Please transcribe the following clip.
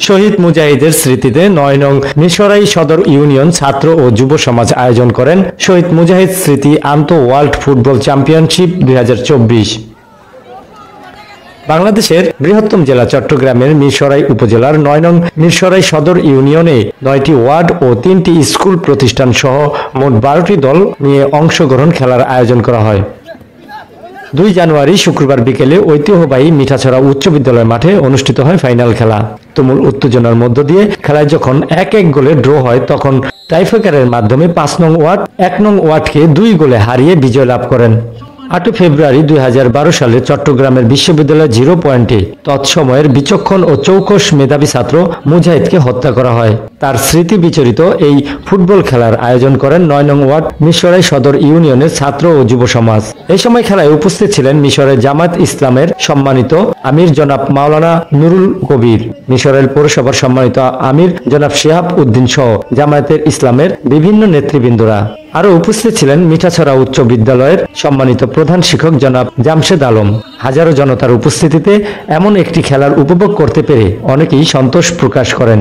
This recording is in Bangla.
শহীদ মুজাহিদের স্মৃতিতে ৯ নং মিরসরাই সদর ইউনিয়ন ছাত্র ও যুব সমাজ আয়োজন করেন শহীদ মুজাহিদ স্মৃতি আন্তঃওয়ার্ল্ড ফুটবল চ্যাম্পিয়নশিপ ২০২৪। বাংলাদেশের বৃহত্তম জেলা চট্টগ্রামের মিরসরাই উপজেলার ৯ নং মিরসরাই সদর ইউনিয়নে ৯টি ওয়ার্ড ও ৩টি স্কুল প্রতিষ্ঠান সহ মোট ১২টি দল নিয়ে অংশগ্রহণ খেলার আয়োজন করা হয়। ২ জানুয়ারি শুক্রবার বিকেলে ঐতিহ্যবাহী মিঠাছড়া উচ্চ বিদ্যালয় মাঠে অনুষ্ঠিত হয় ফাইনাল খেলা। তুমুল উত্তেজনার মধ্য দিয়ে খেলায় যখন ১-১ গোলে ড্র হয় তখন টাইব্রেকারের মাধ্যমে ৫ নং ওয়ার্ড ১ নং ওয়ার্ডকে ২ গোলে হারিয়ে বিজয় লাভ করেন। ৮ ফেব্রুয়ারি ২০১২ সালে চট্টগ্রামের বিশ্ববিদ্যালয় 0 পয়েন্টে তৎসময়ের বিচক্ষণ ও চৌকস মেধাবী ছাত্র মুজাহিদকে হত্যা করা হয়। তার স্মৃতি বিচরিত এই ফুটবল খেলার আয়োজন করেন ৯ নং ওয়ার্ড মিরসরাই সদর ইউনিয়নের ছাত্র ও যুব সমাজ। এই সময় খেলায় উপস্থিত ছিলেন মিশরের জামায়াত ইসলামের সম্মানিত আমির জনাব মাওলানা নুরুল কবির, মিশরের পৌরসভার সম্মানিত আমির জনাব শিহাব উদ্দিন সহ জামায়াতের ইসলামের বিভিন্ন নেতৃবৃন্দরা। আরও উপস্থিত ছিলেন মিঠাছড়া উচ্চ বিদ্যালয়ের সম্মানিত প্রধান শিক্ষক জনাব জামশেদ আলম। হাজারো জনতার উপস্থিতিতে এমন একটি খেলার উপভোগ করতে পেরে অনেকেই সন্তোষ প্রকাশ করেন।